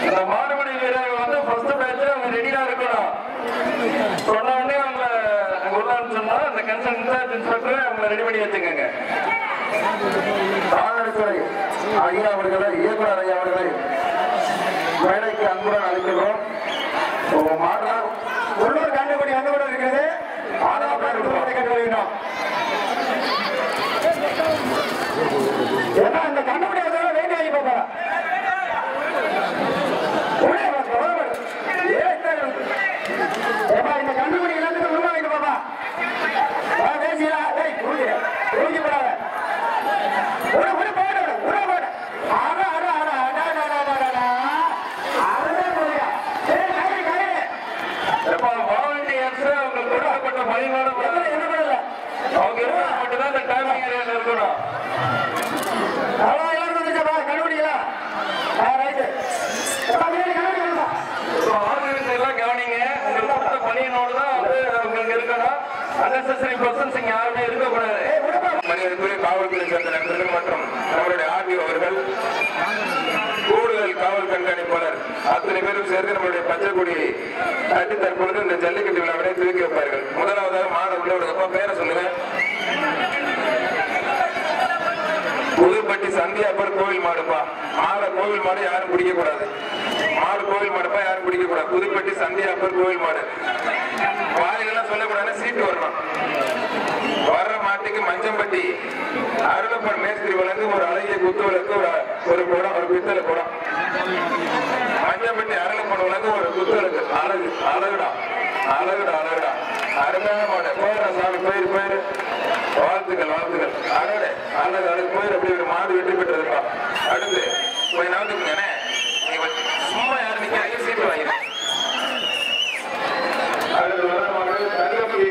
இந்த மாடுபிடி வீரர்கள் வந்து ஃபர்ஸ்ட் பேட்ச் அவங்க ரெடியா இருக்கணும். சொன்ன உடனே அவங்க உள்ளான்னு சொன்னா அந்த கன்சர்ன் இன்சார்ஜ் இன்ஸ்பெக்டர் அவங்க ரெடி பண்ணி வச்சுக்கோங்க. காவல்துறை ஐயா அவர்களை, இயக்குனர் ஐயா அவர்களை வேலைக்கு அன்புடன் அழைக்கிறோம். மாடலாம் உள்ளூர் கண்டுபிடி அன்புடன் இருக்கிறது. ஏன்னா இந்த கண்டுபிடி வேண்டி ஆகி போக இந்த கண்டுபிடி எல்லாத்துக்கும் உள்ள வைக்க பாப்பா பேசியா போடாத வாலண்டியர்ஸ் அவங்க கொடுக்கப்பட்ட பணிவான என்ன பண்ணல அவங்க மட்டும்தான் இந்த டைமிங் ஏரியால இருக்கணும். எல்லாரும் வந்துச்சப்பா கண்டுபிடிங்களா எல்லாம் கவனிங்க. உங்களுக்கு கொடுத்த பணியினோடு தான் வந்து உங்களுக்கு இருக்கணும். அன்னெசரி பர்சன்ஸ் இங்க யாருமே இருக்கக்கூடாது. மனிதத்துறை காவல்துறை சேர்ந்த நண்பர்கள் மற்றும் நம்மளுடைய ஆர்டிஓ அவர்கள், கூடுதல் காவல் கண்காணிப்பாளர் அத்தனை பேரும் சேர்ந்து நம்மளுடைய பச்சை கொடியை தட்டி தற்பொழுது இந்த ஜல்லிக்கட்டு விழாவினை துவக்கி வைப்பார்கள். முதலாவதாக மாடு உள்ளவங்க பேரை சொல்லுங்க. புதுப்பட்டி சந்தியாப்பர் கோவில் மாடுப்பா. மாலை கோவில் மாடு யாரும் பிடிக்க கூடாது. மாடு கோவில் மாடுப்பா யாரும் பிடிக்க கூடாது. புதுப்பட்டி சந்தியாப்பர் கோவில் மாடு. வாயிலெல்லாம் சொல்லக்கூடாது, சீட்டு வரணும். வர்ற மாட்டுக்கு மஞ்சம்பட்டி அருளப்பன் மேஸ்திரி வழங்கு ஒரு அழகிய குத்து விளக்கு, ஒரு குடம், ஒரு பித்தளை குடம். மஞ்சம்பட்டி அருளப்பன் வழங்கு ஒரு குத்து விளக்கு. அழகு அழகுடா அழகுடா அழகுடா அருமையான மாடு. போயிடா சாமி, போயிரு போயிரு. வாழ்த்துக்கள் வாழ்த்துக்கள். அழகு அழகு அழகு போயிரு. அப்படி ஒரு மாடு வெற்றி பெற்றதுப்பா. அடுத்து போய் நடந்துக்குங்கண்ணே. நீங்க சும்மா யாரும் நிற்காதீங்க, சீட்டு வாங்கிடும். அடுத்து வர மாடு தங்கப்பி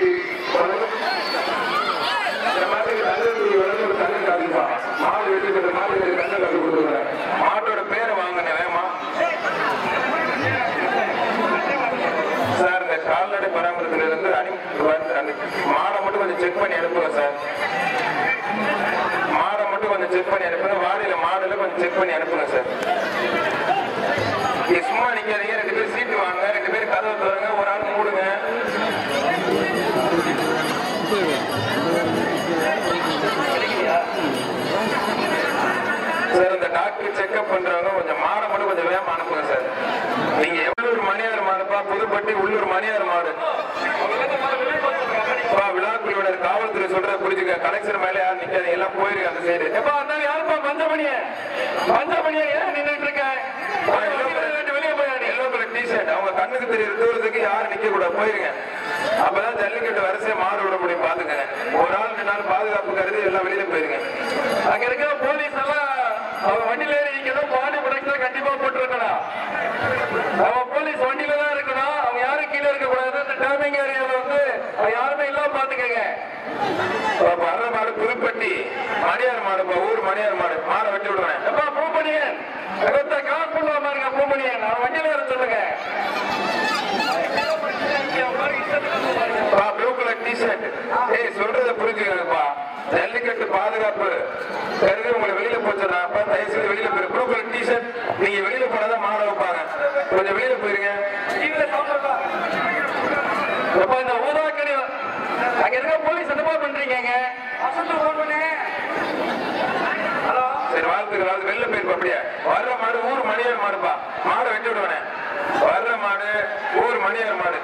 இந்த மாட்டுக்கு தங்கப்பி வளர்ந்து ஒரு தங்க காதிப்பா. மாடு வெற்றி பெற்ற மாட்டுக்கு தங்க காதி கொடுத்துருக்கிறேன். மாட்டோட பேரை வாங்கினேன் வேமா சார். இந்த கால்நடை பராமரிப்புல இருந்து மாடை மட்டும் கொஞ்சம் செக் பண்ணி அனுப்புங்க சார். மாடை மட்டும் கொஞ்சம் செக் பண்ணி அனுப்புங்க. வாடியில மாடுல கொஞ்சம் செக் பண்ணி அனுப்புங்க சார். சும்மா நிக்காதீங்க. 2 பேர் சீட்டு வாங்க, 2 பேர் கதவை தருங்க, ஒரு ஆள் மூடுங்க. சார் இந்த டாக்டர் செக்அப் பண்றவங்க கொஞ்சம் மாடை மட்டும் கொஞ்சம் வேகமா அனுப்புங்க சார். நீங்க எவ்வளவு மணியார் மாடுப்பா, புதுப்பட்டி உள்ளூர் மணியார் மாடு. விழாக்குழுவினர் காவல்துறை சொல்றத புரிஞ்சுக்க. கலெக்டர் மேல யாரும் நிக்காதீங்க, எல்லாம் போயிருக்க அந்த சைடு. எப்பா இருந்தாலும் யாருப்பா மஞ்சமணிய ஏன் நின்றுட்டு இருக்க? வெளியே போய் எல்லோ கலர் டிஷர்ட் அவங்க கண்ணுக்கு தெரிய தூரத்துக்கு யாரும் நிக்க கூடாது, போயிருங்க. அப்பதான் ஜல்லிக்கட்டு வரிசையை மாடு விட முடியும். பாத்துக்கங்க, ஒரு ஆள் 2 நாள் பாதுகாப்பு கருதி எல்லாம் வெளியில போயிருங்க. அங்க இருக்கிற போலீஸ் எல்லாம் அவங்க வண்டியில ஏறி நிக்கணும். பாடி ப்ரொடக்டர் கண்டிப்பா போட்டுருக்கணும். அவங்க போலீஸ் வண்டியில தான் இருக்கணும். அவங்க யாரும் கீழே இருக்க கூடாது. இந்த டைமிங் ஏரியால வந்து யாருமே இல்லாம பாத்துக்கங்க. வர்ற மாடு புதுப்பட்டி மணியார் மாடுப்பா, ஊர் மணியார் மாடு. மாடை வெட்டி விடுவேன். எப்பா பூமணியன் கால் பண்ணுவாம இருக்க. பூமணியன் அவன் வண்டியில வர சொல்லுங்க. Blue colour T-shirt. சொல்றத புரிஞ்சுக்கங்கப்பா. ஜல்லிக்கட்டு பாதுகாப்பு கருதி உங்களை வெளியில போச்சுடாப்பா. தயவு செய்து வெளியில போயிரு. Blue colour T-shirt. நீங்க வெளியில போனாதான் மாட வைப்பாங்க. கொஞ்சம் வெளியில போயிருங்க. இந்த ஊதாக்கணி அங்க இருக்க போலீஸ் என்னப்பா பண்றீங்க? ஹலோ சரி, வாழ்த்துக்கள். வெளில போயிருப்பா. அப்படியே வர்ற மாடு ஊர் மணியார் மாடுப்பா. மாடை வெட்டி விடுவேனே. வர்ற மாடு ஊர் மணியார் மாடு.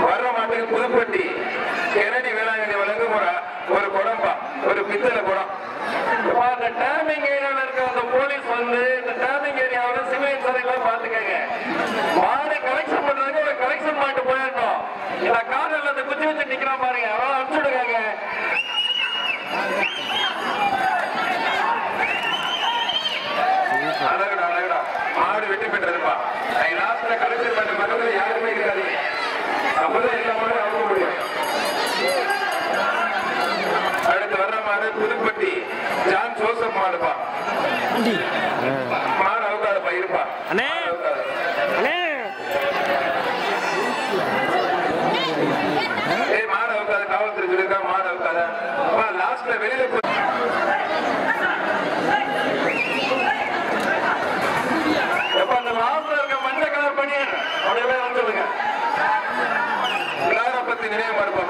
வர்ற மாட்டுக்கு புதுப்பட்டி கெனடி வேளாங்கண்ணி வழங்கும் ஒரு குடம்பா, ஒரு பித்தளை குடம். இந்த டைமிங் ஏரியால இருக்க அந்த போலீஸ் வந்து இந்த டைமிங் ஏரியாவில் சிவில் சரையெல்லாம் பாத்துக்கங்க. மாடு கலெக்ஷன் பண்றதுக்கு ஒரு கலெக்ஷன் பண்ணிட்டு போயிடணும். இந்த காரில் அந்த குச்சி வச்சு நிக்கிறான் பாருங்க, அவன் அனுப்பிச்சுடுங்க. அழகுடா அழகுடா. மாடு வெட்டி பெற்றதுப்பா. லாஸ்ட்ல கலெக்ஷன் பண்ண பக்கத்துல யாருமே இருக்காதீங்க. அப்பதான் எல்லா மாடும் அவுக்க முடியும். அடுத்து வர்ற மாடு புதுப்பட்டி ஜான் ஜோசப் மாடுப்பா. மாடு அவுக்காதப்பா, இருப்பா. மாடு அவுக்காத. காவல்துறை சொல்லிருக்கா மாடு அவுக்காத. லாஸ்ட்ல வெளியில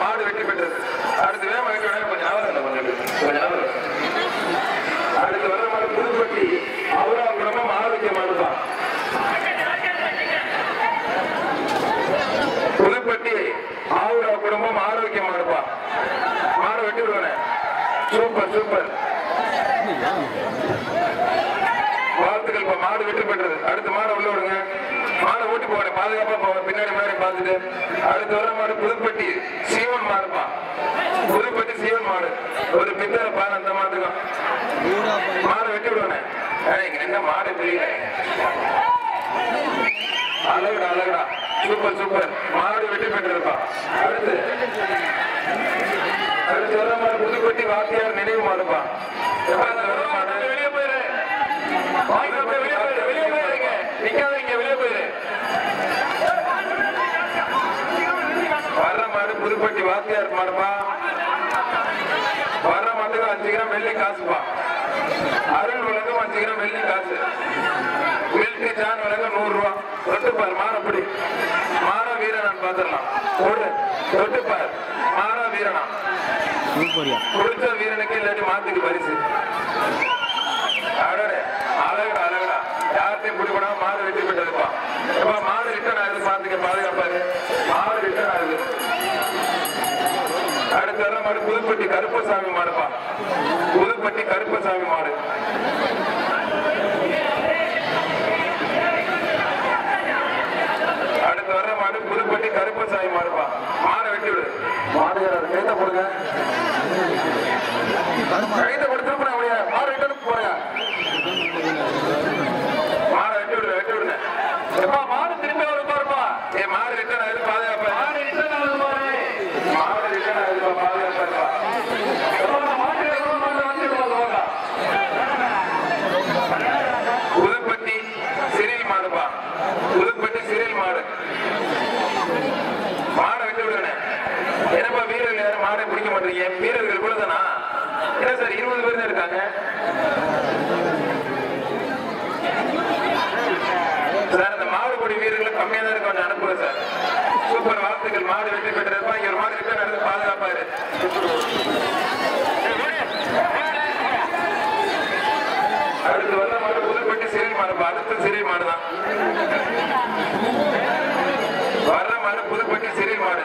மாடு வெற்றி பெற்றது. அடுத்து வேகமா வெற்றி விட கொஞ்சம் நவரம் கொஞ்சம் நவரம். அடுத்து வர மாடு புதுப்பட்டி அவரா குடும்பம் ஆரோக்கிய மாடுதான். புதுப்பட்டி ஆவுரா குடும்பம் ஆரோக்கியம் மாடுப்பா. மாடு வெட்டி விடுவேன். சூப்பர் சூப்பர் வாழ்த்துக்கள். இப்ப மாடு வெற்றி பெற்றது. அடுத்த மாடை உள்ள விடுங்க. மாடை ஓட்டி போக பாதுகாப்பா போக பின்னாடி முன்னாடி பார்த்துட்டு. அடுத்து வர மாடு புதுப்பட்டி சீவன் மாடுப்பா. புதுப்பட்டி சீவன் மாடு ஒரு பித்தர பால் அந்த மாட்டுக்கும் மாடை வெட்டி விடுவேன். என்ன மாடு தெரியல. அழகுடா அழகுடா சூப்பர் சூப்பர் மாடு வெற்றி பெற்றிருப்பா. அடுத்து அடுத்து வர மாடு புதுப்பட்டி வாத்தியார் நினைவு மாடுப்பா. வெளியே போயிரு வெளியே போயிருங்க நிக்காதீங்க வெளியே போயிரு. வர்ற மாடு புதுப்பட்டி வாத்தியார் மாடுப்பா. வர்ற மாட்டுக்கு 5 கிராம் வெள்ளி காசுப்பா. அருள் விளக்கம் 5 கிராம் வெள்ளி காசு. மில்ட்ரி ஜான் விளக்கம் 100 ரூபா. தொட்டுப்பார் மாறப்படி மாறா வீரனான் பாத்திரலாம். தொட்டுப்பார் மாறா வீரனா கொடுத்த வீரனுக்கு இல்லாட்டி மாத்துக்கு பரிசு. அழகா அழகா யார்த்தையும் பிடிக்கூடாம மாடு வெற்றி பெற்றதுப்பா. மாடு ரிட்டர்ன் ஆகுது பாத்துக்க பாதுகாப்பாரு. மாடு ரிட்டர்ன் ஆகுது. அடுத்து வர மாடு புதுப்பட்டி கருப்பசாமி மாடுப்பா. புதுப்பட்டி கருப்பசாமி மாடு. அடுத்து வர மாடு புதுப்பட்டி கருப்பசாமி மாடுப்பா. மாடை வெட்டி விடு. மாடுகாரர் கைத்த கொடுங்க. கைத்த கொடுத்து மாடு ரிட்டர்னுக்கு போறேன். மாடை வெட்டி விடுங்க வெட்டி விடுங்க. மாடு திரும்பி வரும் பாருப்பா. மாடு ரிட்டர்ன் ஆகுது பாதுகாப்பா. மாடு ரிட்டர்ன் ஆகுது பாரு. மாடு ரிட்டர்ன் ஆகுதுப்பா பாதுகாப்பா. புதுப்பட்டி சிறில் மாடுப்பா. புதுப்பட்டி சிறில் மாடு. மாடை வெட்டி விடுறேன். என்னப்பா வீரர்கள் யாரும் மாடை பிடிக்க மாட்டீங்க? வீரர்கள் கூட தானா? என்ன சார் 20 பேர் தான் இருக்காங்க சார். அந்த மாடுபடி வீரர்கள் கம்மியா தான் இருக்க கொஞ்சம் அனுப்புங்க சார். சூப்பர் வாழ்த்துக்கள். மாடு வெற்றி பெற்றிருப்பா. இங்க ஒரு மாடு ரிட்டர்ன் நடந்து பாதுகாப்பாரு. அடுத்து வர மாடு புதுப்பட்டி சிறில் மாடுப்பா. அடுத்து சிறில் மாடுதான். வர்ற மாடு புதுப்பட்டி சிறில் மாடு.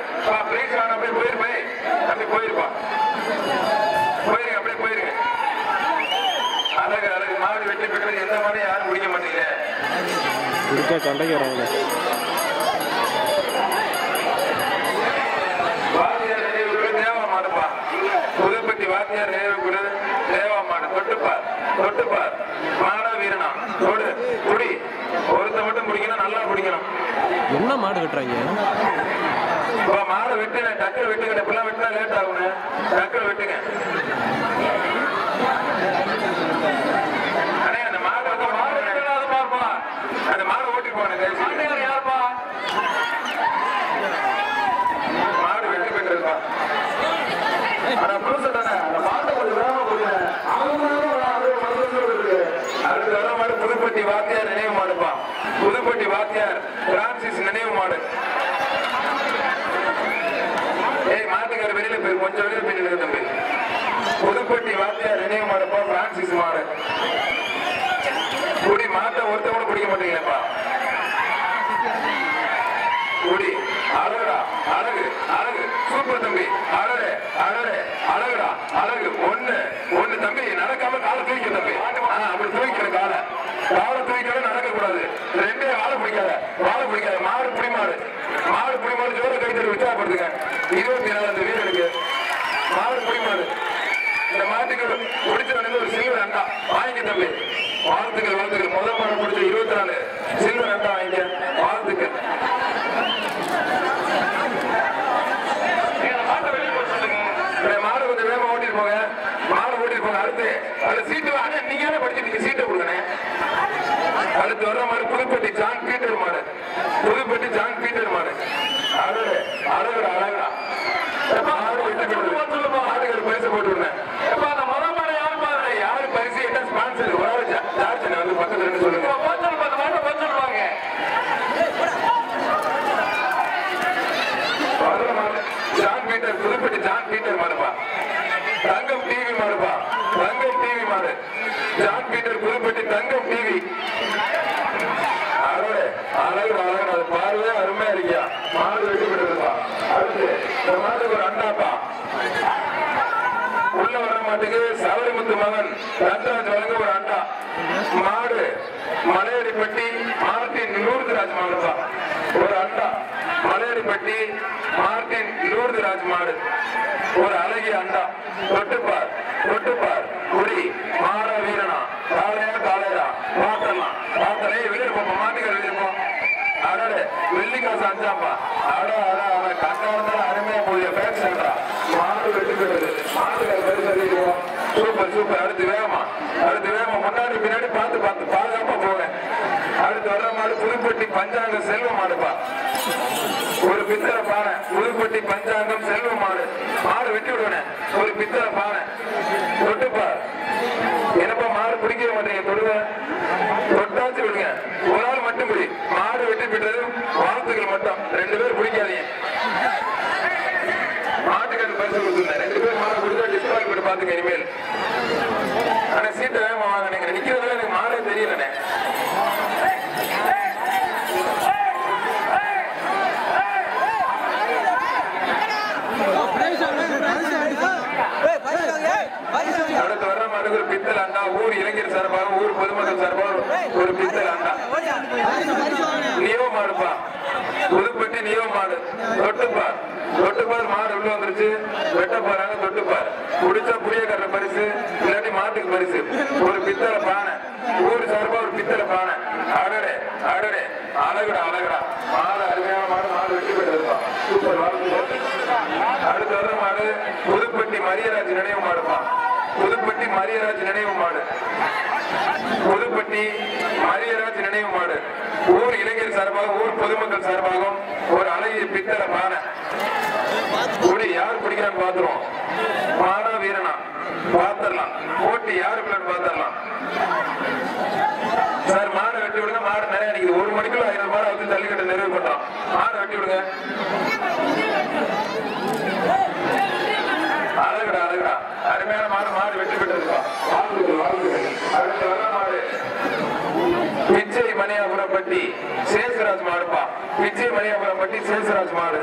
பிரைஸ் வாங்க அப்படியே போயிருப்பே. அப்படி போயிருப்பா. போயிருங்க அப்படியே போயிருங்க. அழகு அழகு மாடு வெற்றி பெற்றது. எந்த மாடு யாரும் பிடிக்க மாட்டீங்க. சண்டைக்கு வராங்க. வாத்தியார் நினைவு கூட தேவா மாடுப்பா. புதுப்பட்டி வாத்தியார் நினைவு கூட தேவா மாடு. தொட்டுப்பார் தொட்டுப்பார் மாடா வீரனா. தொடு குடி ஒருத்த மட்டும் பிடிக்கணும். நல்லா பிடிக்கணும். என்ன மாடு வெட்டுறாங்க? மாடை வெட்டுங்க. டக்குனு வெட்டுங்க. இப்பெல்லாம் வெட்டினா லேட் ஆகும். டக்குனு வெட்டுங்க. அந்த மாடு வந்து மாடு பாருப்பா. அந்த மாடை ஓட்டி போவானுங்க. யாருப்பா மாடு வெட்டி பெற்றிருப்பா. அடுத்து வர மாடு புதுப்பட்டி வாத்தியார் நினைவு மாடுப்பா. புதுப்பட்டி வாத்தியார் பிரான்சிஸ் நினைவு மாடு. மாட்டுக்கார வெளியில போய் கொஞ்சம் வெளியில போய் தம்பி. புதுப்பட்டி வாத்தியார் நினைவு மாடுப்பா. பிரான்சிஸ் மாடு. குடி மாட்டை ஒருத்த கூட குடிக்க மாட்டீங்களேப்பா. குடி அழகுடா அழகு அழகு சூப்பர் தம்பி. அழகு அழகு அழகுடா அழகு. ஒண்ணு தம்பி நடக்காம காலை தூக்கிக்க தம்பி. அப்படி தூக்கிக்கிற காலை தூக்கிக்கவே நடக்க கூடாது. ரெண்டே வாழை பிடிக்காத மாடு புடி மாடு. மாடு புடி மாடு ஜோர கைத்தறி உற்சாகப்படுத்துங்க. 24 வீரருக்கு மாடு புடி மாடு. இந்த மாட்டுக்கு பிடிச்ச ஒரு சில்வர் அண்டா வாங்கிக்க தம்பி. வாழ்த்துக்கள் வாழ்த்துக்கள். முதல் மாடு பிடிச்ச 24 சில்வர் அண்டா வாங்கிக்க. வாழ்த்துக்கள். மாடு கொஞ்சம் வேகமா ஓட்டிட்டு போங்க. மாடு ஓட்டிட்டு போங்க. அடுத்து அது சீட்டு நீங்க படிச்சுட்டு சீட்டை கொடுங்க. அடுத்து வர்ற மாடு புதுப்பட்டி ஜான் பீட்டர் மாடு. புதுப்பட்டி ஜான் பீட்டர் மாடு. அழகு அழகுடா அழகுடா. மாடுகள் பரிசு போட்டு விடுறேன். யாரு பரிசு என்ன ஸ்பான்சர் ஜார்ஜ் வந்து பக்கத்துல இருந்து சொல்லுங்க. John Peter Puduppatti John Peter மாடுப்பா தங்கம் டிவி மாடுப்பா தங்கம் டிவி மாடு John Peter Puduppatti Thangam TV அழகு அழகு அழகு அது பார்வையே அருமையா இருக்கியா மாடு வெட்டி விடுறதுப்பா அடுத்து இந்த மாட்டுக்கு ஒரு அண்டாப்பா உள்ள வர மாட்டுக்கு சவரிமுத்து மகன் ரத்ராஜ் வழங்க ஒரு அண்டா மாடு மலையடிப்பட்டி மார்டின் லூர்துராஜ் மாடுப்பா ஒரு அண்டா மலையடிப்பட்டி மார்டின் லூர்துராஜ் மாடு ஒரு அழகிய அண்டா தொட்டுப்பார் தொட்டுப்பார் குடி மாற வீரனா காலையா காலையா பாத்தலாம் பாத்தலே வெளியே போப்போம் மாட்டுக்கு வெளியிருப்போம் அடே வெள்ளிக்காசு அஞ்சாம்பா அட அட அட கண்டாவதால அருமையா போதிய பேக் சென்றா மாடு வெட்டி போயிடுது மாட்டுக்கு பெருசு சூப்பர் சூப்பர் அடுத்து வேகமா முன்னாடி பின்னாடி பார்த்து பார்த்து பாதுகாப்பா போவேன் அடுத்து வர்ற மாடு புதுப்பட்டி பஞ்சாங்கம் செல்வ மாடுப்பா ஒரு பித்தளை பானை புதுப்பட்டி பஞ்சாங்கம் செல்வ மாடு மாடு வெட்டி விடுவேன் ஒரு பித்தளை பானை தொட்டுப்பா என்னப்பா மாடு பிடிக்க மாட்டேங்க தொடுவ தொட்டாச்சு விடுங்க ஒரு ஆள் மட்டும் பிடி மாடு வெட்டி விட்டது வாழ்த்துக்கள் மட்டும் 2 பேர் பிடிக்காதீங்க மாட்டுக்காரு பரிசு கொடுத்துருந்தேன் 2 பேர் மாடு கொடுத்தா டிஸ்குவாலிஃபை பண்ணி பாத்துங்க இனிமேல் ஆனா சீட்டை வேகமா வாங்க நீங்க நிக்கிறதுல எனக்கு மாடே தெரியலண்ணே அடுத்து வர்ற மாட்டுக்கு ஒரு பித்தல் அண்டா ஊர் இளைஞர் சார்பாக ஊர் பொதுமக்கள் சார்பாக ஒரு பித்தல் அண்டா நியோ மாடுப்பா புதுப்பட்டி நியோ மாடு தொட்டுப்பார் தொட்டுப்பார் மாடு உள்ள வந்துருச்சு வெட்ட போறாங்க தொட்டுப்பார் குடிச்சா புளியக்கார பரிசு இல்லாட்டி மாட்டுக்கு பரிசு ஒரு பித்தளை பானை ஊர் சார்பா ஒரு பித்தளை பானை அடடே அடடே அழகுடா அழகுடா மாடு அருமையான மாடு மாடு வெட்டி போயிட்டு சூப்பர் அடுத்து வர்ற மாடு புதுப்பட்டி மரியராஜ் நினைவு மாடுப்பா புதுப்பட்டி மரியராஜ் நினைவு மாடு புதுப்பட்டி மரியராஜ் நினைவு மாடு ஊர் இளைஞர் சார்பாக ஊர் பொதுமக்கள் சார்பாகவும் ஒரு அழகிய பித்தளை பானை குடி யார் பிடிக்கிறான்னு பாத்துருவோம் மாடா வீரனா பாத்திரலாம் போட்டி யாருக்குள்ளன்னு பாத்திரலாம் சார் மாடை வெட்டி விடுங்க மாடு நிறைய நிக்குது 1 மணிக்குள்ள 500 மாடை வந்து ஜல்லிக்கட்டு நிறைவு பண்றோம் மாடை வெட்டி விடுங்க அழகுடா அழகுடா அருமையான மாடு மாடு வெட்டி விட்டுருக்கோம் வாழ்த்துக்கள் வாழ்த்துக்கள் அடுத்து வர மாடு பிச்சை மணியாபுரப்பட்டி சேசுராஜ் மாடுப்பா பிச்சை மணியாபுரப்பட்டி சேசுராஜ் மாடு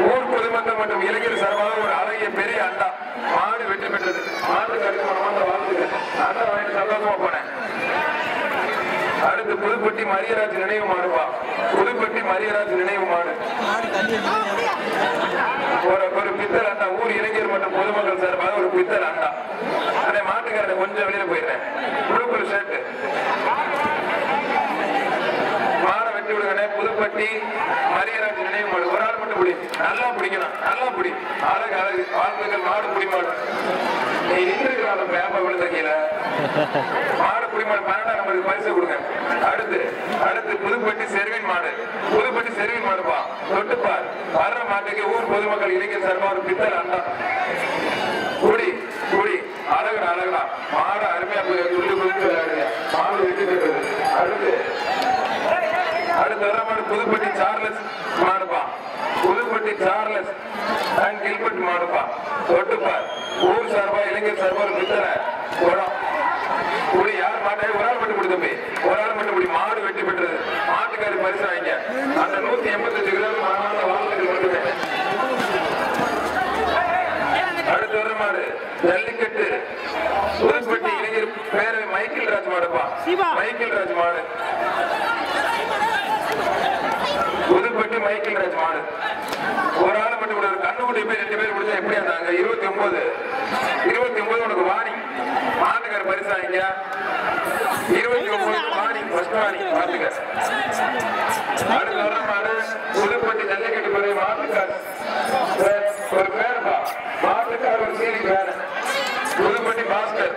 ஊர் பொதுமக்கள் மற்றும் இளைஞர் சார்பாக ஒரு அழகிய பெரிய அண்டா மாடு வெற்றி பெற்றது மாட்டுக்கு அடுத்த வாழ்த்துக்கள் அண்டா வாங்கிட்டு சந்தோஷமா போனேன் அடுத்து புதுப்பட்டி மரியராஜ் நினைவு மாடுப்பா புதுப்பட்டி மரியராஜ் நினைவு மாடு ஒரு பித்தல் அண்டா ஊர் இளைஞர் மற்றும் பொதுமக்கள் சார்பாக ஒரு பித்தல் அண்டா அதே மாட்டுக்காரனை கொஞ்சம் வெளியில போயிடுறேன் ப்ளூ ஷர்ட் மாடை வெட்டி விடுங்க புதுப்பட்டி மரியராஜ் நினைவு மாடு ஒரு ஆள் மட்டும் பிடி நல்லா பிடிக்கணும் நல்லா பிடி அழகு அழகு வாழ்த்துக்கள் மாடு புடி மாடு நீ நின்றுக்கிறாங்க பேப்ப விழுந்த கீழே மாடு புடி மாடு 12ஆம் நம்பருக்கு பரிசு கொடுங்க அடுத்து அடுத்து புதுப்பட்டி செர்வின் மாடு புதுப்பட்டி செர்வின் மாடுப்பா தொட்டுப்பார் வர்ற மாட்டுக்கு ஊர் பொதுமக்கள் இளைஞர் சார்பா ஒரு பித்தல் அண்டா குடி குடி அழகுடா அழகுடா மாடு அருமையா துள்ளி குளிச்சு விளையாடுங்க மாடு வெட்டி பெற்றது அடுத்து அடுத்து வர மாடு புதுப்பட்டி சார்லஸ் மாடுப்பா புதுப்பட்டி சார்லஸ் அண்ட் கில்பர்ட் மாடுப்பா தொட்டுப்பார் ஊர் சார்பா இளைஞர் சார்பா ஒரு பித்தளை குடம் குடி யார் மாட்டை ஒரு ஆள் மட்டும் தம்பி ஒரு ஆள் மட்டும் குடி மாடு வெட்டி பெற்றது மாட்டுக்காரி பரிசு வாங்க அந்த 185 கிலோ மாநாடு வாழ்த்துக்கள் மட்டுமே அடுத்து வர மாடு ஜல்லிக்கட்டு புதுப்பட்டி இளைஞர் பேரவை மைக்கேல் ராஜ் மாடுப்பா மைக்கேல் ராஜ் மாடு புதுப்பட்டி மைக்கேல் ராஜ் மாடு ஒரு ஆள் மட்டும் கூட கண்ணுக்குட்டி போய் 2 பேர் முடிச்சா எப்படி இருந்தாங்க 29 உனக்கு வாணி மாட்டுக்கார பரிசாங்க 29 வாணி ஃபர்ஸ்ட் வாணி பாத்துக்க அடுத்து வர மாடு புதுப்பட்டி ஜல்லிக்கட்டு பேரவை மாட்டுக்கார் ஒரு பேருப்பா மாட்டுக்கார ஒரு சீலிங் வேற புதுப்பட்டி பாஸ்கர்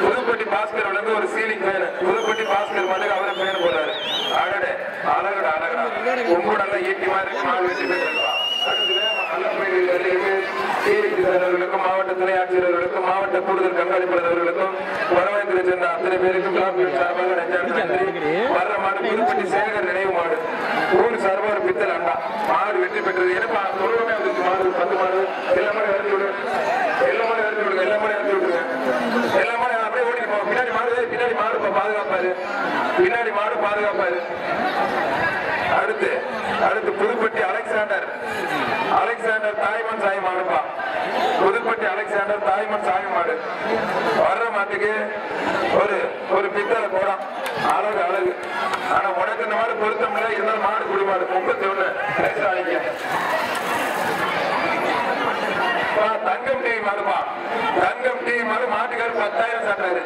புதுப்பட்டி பாஸ்கர் வந்து ஒரு சீலிங் வேற புதுப்பட்டி பாஸ்கர் மாதிரி அவரை பேர் போறாரு அழகடே அழகடா அழகடா உங்களோட ஈட்டி மாதிரி மாடு வெட்டி போயிருக்கலாம் அடுத்து அவர்களுக்கும் மாவட்ட துணை ஆட்சியர்களுக்கும் மாவட்ட கூடுதல் கண்காணிப்பாளர்களுக்கும் வரவேற்று சென்ற அத்தனை பேருக்கும் சார்பாக நன்றி. வர்ற மாடு புதுப்பட்டி சேகர் நினைவு மாடு ஊர் சார்பாக ஒரு பித்தல் அண்டா மாடு வெற்றி பெற்றது. ஏன்னா தொழுவமே வந்துச்சு மாடு 10 மாடு எல்லா மாடு இறந்து விடு எல்லா மாடு இறந்து விடுங்க எல்லா மாடு இறந்து விட்டுருங்க எல்லா மாடு அப்படியே ஓடிட்டு போவோம். பின்னாடி மாடு பாதுகாப்பாரு பின்னாடி மாடு பாதுகாப்பாரு. அடுத்து புதுப்பட்டி அலெக்சாண்டர் தாய்மன் சாய் மாடுப்பா. புதுப்பட்டி அலெக்சாண்டர் தாய்மன் சாய் மாடு வர்ற மாட்டுக்கு ஒரு பித்தளை போறான். அழகு ஆனா உனக்கு இந்த மாடு பொருத்தம் இல்லை. இருந்தாலும் மாடு குடிமாடு 31 தங்கம் டிவி மாடுப்பா. தங்கம் டிவி மாடு மாட்டுக்கார் 10,000 சாட்டுறாரு.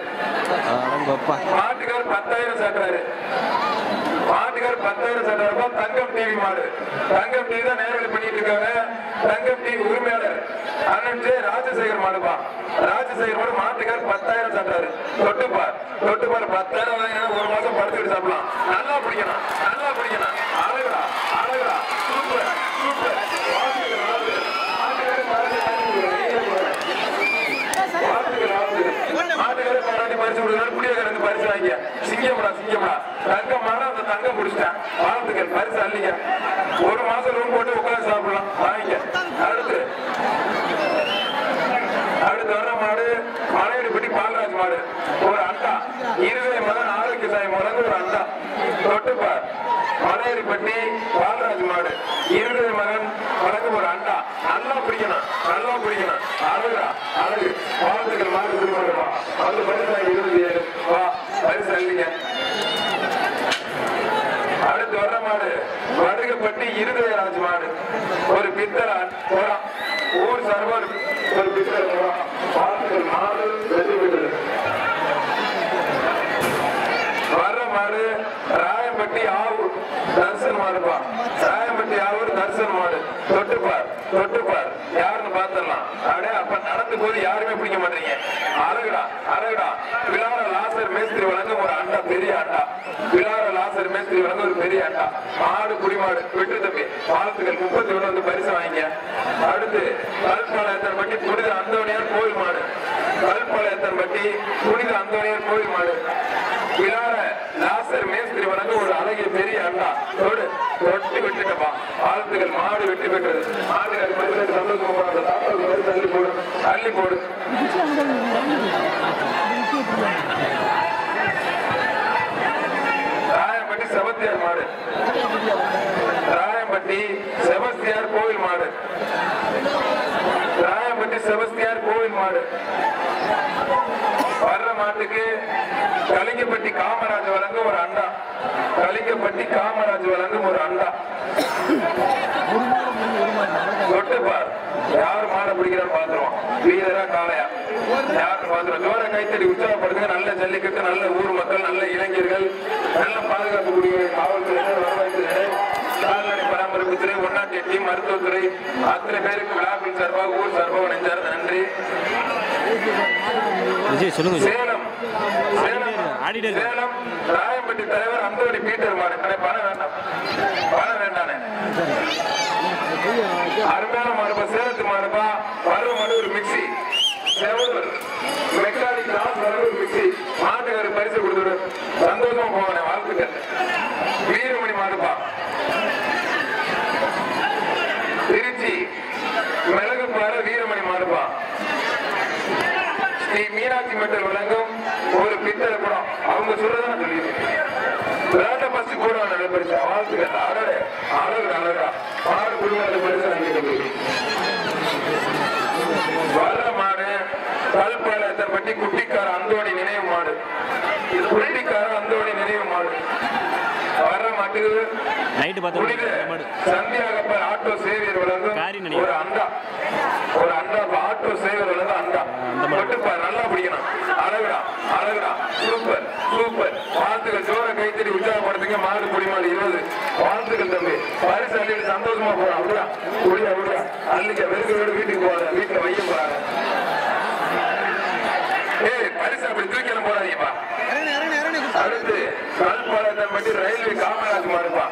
மாட்டுக்கார் 10,000 சாட்டுறாரு. தங்கம் டிவி மாடு. தங்கம் டிவி தான் நேரடி பண்ணிட்டு இருக்காங்க. தங்கம் டிவி உரிமையாளர் அண்ணன் ஜே ராஜசேகர் மாடுப்பா. ராஜசேகர் மாடு மாட்டுக்கார் 10,000 சாப்பிட்டாரு. தொட்டுப்பார் 10,000 வாங்கினா 1 மாசம் படுத்துட்டு சாப்பிடலாம். நல்லா பிடிக்கணும். அழகுடா சூப்பர் மாட்டுக்கார பாராட்டி பரிசு கொடுக்கணும். குடியக்காரங்க பரிசு வாங்கிய சிங்கம்டா தங்கம் மாட அந்த தங்கம் பிடிச்சிட்டேன். வாழ்த்துக்கள் பரிசு அள்ளிங்க. 1 மாசம் ரூம் போட்டு உட்காந்து சாப்பிடலாம். வாங்கிக்க. அடுத்து வர மாடு மலையடிப்பட்டி பாலராஜ் மாடு. ஒரு அண்டா 20 மகன் ஆரோக்கிய சாய் முழங்கு ஒரு அண்டா. தொட்டுப்பார் மலையடிப்பட்டி பாலராஜ் மாடு 20 மகன் முழங்கு ஒரு அண்டா. நல்லா பிடிக்கணும். அழகு வாழ்த்துக்கள் மாடு குடிமகா. அந்த பரிசு 27 வா பரிசு அள்ளிங்க. அடுத்து வர்ற மாடு வடுகப்பட்டி இருதயராஜ் மாடு. ஒரு பித்தளை போறான். ஊர் சர்வர் ஒரு பித்தளை போறான். வாழ்த்துக்கள் மாடு வெற்றி பெற்றது. வர்ற மாடு ராயம்பட்டி ஆவூர் தர்சன் மாடுப்பா. ராயம்பட்டி ஆவூர் தர்சன் மாடு. தொட்டுப்பார் யாருன்னு பாத்திரலாம். அப்படியே அப்ப நடந்து போது யாருமே பிடிக்க மாட்டீங்க. அழகுடா விழார லாசர் மேஸ்திரி வழங்கும் ஒரு அண்டா. பெரிய அண்டா. ஒரு பெரிய அண்டா. மாடு குடிமாடு வெற்றி தம்பி. வாழ்த்துக்கள் 31 வந்து பரிசு வாங்கிங்க. அடுத்து கல்பாளையத்தன்பட்டி புனித அந்தோணியார் கோவில் மாடு. விழார லாசர் மேஸ்திரி வழங்கும் ஒரு அழகிய பெரிய அண்டா. தொட்டு விட்டுட்டப்பா. வாழ்த்துக்கள் மாடு வெற்றி பெற்றது. மாடுகள் பரிசு சந்தோஷம். அள்ளி போடு. ராயம்பட்டி செபஸ்தியார் மாடு. ராயம்பட்டி செபஸ்தியார் கோவில் மாடு. வர்ற மாட்டுக்கு கலிங்கப்பட்டி காமராஜ் வழங்கும் ஒரு அண்டா. தொட்டுப்பார் யாரு மாடை பிடிக்கிறான்னு பாத்துருவோம். வீரரா காளையா யாரு பாத்துருவோம். ஜோர கைத்தடி உற்சாகப்படுத்துங்க. நல்ல ஜல்லிக்கட்டு, நல்ல ஊர் மக்கள், நல்ல இளைஞர்கள், நல்ல பாதுகாப்பு கூடிய காவல்துறை, வருவாய்த்துறை, கால்நடை பராமரிப்பு துறை, ஒன்னாட்டி டீம், மருத்துவத்துறை அத்தனை பேருக்கு விழாக்கள் சார்பாக ஊர் சார்பாக நெஞ்சார் நன்றி. சேலம் ராயம்பட்டி தலைவர் அந்தோணி பீட்டர் மாடு. பணம் வேண்டானே. அருமையான மாடுப்பா. சேலத்து மாடுப்பா. வர்ற மாடு ஒரு மிக்சி. மெக்கானிக் ஒரு மிக்சி. மாட்டுக்கு பரிசு கொடுத்துரு. சந்தோஷமா போவானே. வாழ்த்துக்கள். வீரமணி மாடுப்பா. திருச்சி மிளகுப்பாறை வீரமணி மாடுப்பா. ஸ்ரீ மீனாட்சி மெட்டல் வழங்கும் ஒரு பித்தளை குடம். அவங்க சொல்றதான் சொல்லி பரிசு கூட நல்ல பரிசு. வாழ்த்துக்கள். அழகா மாடு குடும்பத்தை பரிசு. வர்ற மாடு கல்பாளையத்தன்பட்டி குட்டிக்கார அந்தோணி நினைவு மாடு. வர்ற மாட்டுக்கு சந்தியாகப்பர் ஆட்டோ சேவியர் வழங்கும் ஒரு அண்டா. ஆட்டோ சேவியர் வழங்கும் அண்டா. நல்லா பிடிக்கணும். அழகுடா சூப்பர். வாழ்த்துக்கள். ஜோர கைத்தறி உற்சாகப்படுத்துங்க. மாடு குடிமாடு 20. வாழ்த்துக்கள் தம்பி. பரிசு அள்ளிட்டு சந்தோஷமா போறோம். அப்படியா அள்ளிக்க வெறுக்கோடு வீட்டுக்கு போறாங்க. வீட்டுல வைய போறாங்க. பரிசு அப்படி தூக்கிலாம் போறாதீங்கப்பா. அடுத்து கல்பாளையத்தன்பட்டி ரயில்வே காமராஜ் மாடுப்பா.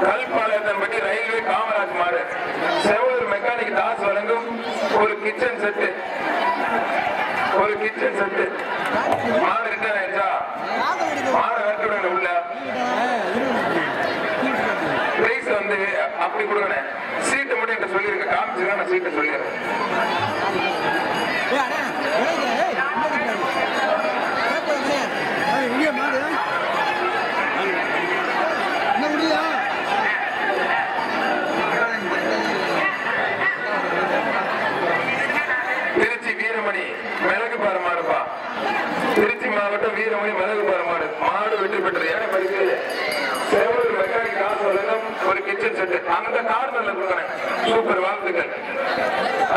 கல்பாளையத்தன்பட்டி ரயில்வே காமராஜ் மாடு செவலூர் மெக்கானிக் தாஸ் வழங்கும் ஒரு கிச்சன் செட்டு மாடு ரிட்டர்ன் ஆயிடுச்சா மாடு விரட்டி விடுங்க உள்ள பிரைஸ் வந்து அப்படி கொடுங்க சீட்டு மட்டும் என்கிட்ட சொல்லிருங்க காமிச்சுங்க நான் சீட்டை சொல்லிடுறேன் திருச்சி வீரமணி மிளகு பாரு மாடுப்பா திருச்சி மாவட்டம் வீரமணி மிளகு பாரு மாடு மாடு வெற்றி பெற்றது ஏன்னா பரிசு செவலூர் மெக்கானிக் காசு வழங்கும் ஒரு கிச்சன் செட்டு அந்த கார்னர்ல கொடுக்குறேன் சூப்பர் வாழ்த்துக்கள்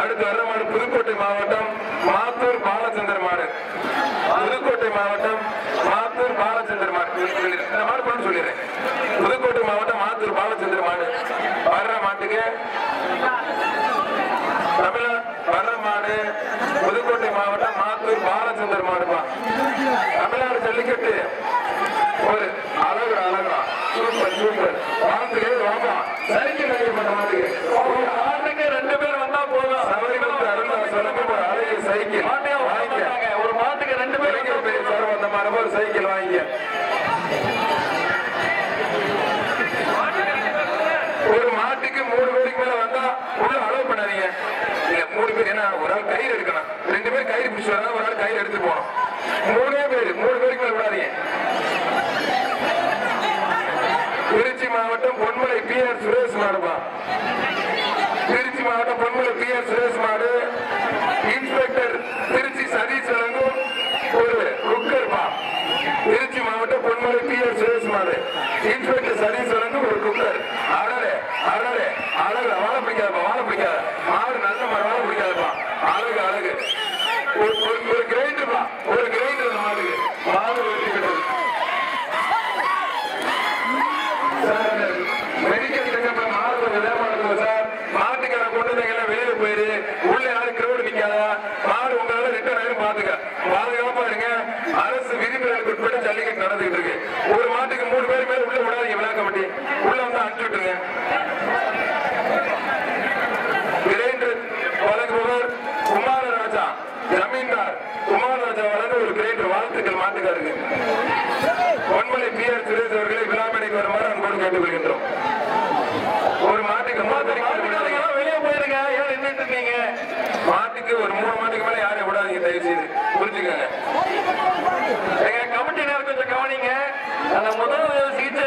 அடுத்து வர்ற மாடு புதுக்கோட்டை மாவட்டம் மாத்தூர் பாலச்சந்தர் மாடு புதுக்கோட்டை மாவட்டம் மாத்தூர் பாலச்சந்தர் மாடு இந்த மாடு பண்ண சொல்லிடுறேன் புதுக்கோட்டை மாவட்டம் மாத்தூர் பாலச்சந்தர் மாடு வர்ற மாட்டுக்கு தமிழ் வர்ற மாடு புதுக்கோட்டை மாவட்டம் மாத்தூர் பாலச்சந்தர் மாடுப்பா தமிழ்நாடு ஜல்லிக்கட்டு ஒரு அழகுடா சூப்பர் வாழ்த்துக்கள் வாப்பா சைக்கிள் பண்ண மாட்டுக்கு ஆட்டுக்கு 2 பேர் வந்தா போதும் சபரிமலை அருளா சொல்லுங்க ஒரு அழகிய சைக்கிள் வாங்கிக்க ஒரு மாட்டுக்கு 2 பேர் பெரிய சார் வந்த மாதிரி ஒரு சைக்கிள் வாங்கிக்க ஒரு மாட்டுக்கு 3 பேருக்கு மேல வந்தா உள்ள அலோவ் பண்ணாதீங்க இல்ல 3 பேர் ஏன்னா ஒரு ஆள் கயிறு எடுக்கணும் 2 பேர் கயிறு பிடிச்சு வரா ஒரு ஆள் கயிறு எடுத்து போகணும் 3 பேருக்கு மேல விடாதீங்க திருச்சி மாவட்டம் பொன்மலை PR சுரேஷ் மாடுப்பா திருச்சி மாவட்டம் பொன்மலை PR சுரேஷ் மாடு இன்ஸ்பெக்டர் திருச்சி சதீஷ் வழங்கும் ஒரு குக்கர்பா திருச்சி மாவட்டம் பொன்மலை PR சுரேஷ் மாடு இன்ஸ்பெக்டர் சதீஷ் வழங்கும் ஒரு குக்கர் அழகு வாழ பிடிக்காத மாடு நல்ல வாழ பிடிக்காதுப்பா அழகு ஒரு கிரைண்டர்பா ஒரு கிரைண்டர் மாடு வெற்றி பெற்றது மெடிக்கல் செக்கப்ல மாடு விளையாடுங்க சார் மாட்டுக்கார கொண்டு எல்லாம் வெளியே போயிரு உள்ள யாரும் கிரௌடு நிக்காதா மாடு உங்களால ரிட்டர்ன் ஆயிரும் பாதுகாப்பா இருங்க அரசு விதிமுறைகளுக்கு உட்பட்டு ஜல்லிக்கட்டு நடந்துகிட்டு இருக்கு ஒரு மாட்டுக்கு 3 பேர் மேல உள்ள விடாதீங்க விழா கமிட்டி உள்ள வந்து அனுப்பிச்சு விட்டுருங்க கிரைண்டர் வழங்குபவர் குமாரராஜா ஜமீன்தார் குமாரராஜா வழங்க ஒரு கிரைண்டர் வாழ்த்துக்கள் மாட்டுக்காருக்கு பொன்மலை PR சுரேஷ் அவர்களை விழாமேடைக்கு வருமாறு அன்போடு கேட்டுக்கொள்கின்றோம் ஒரு மாட்டுக்கு வெளியே போயிருங்க ஏன் நின்றுட்டு இருக்கீங்க மாட்டுக்கு ஒரு 3 மாட்டுக்கு மேல யாரையும் விடாதீங்க தயவு செய்து புரிஞ்சுக்கோங்க எங்க கமிட்டி நேரம் கொஞ்சம் கவனிங்க அந்த முதல் சிகிச்சை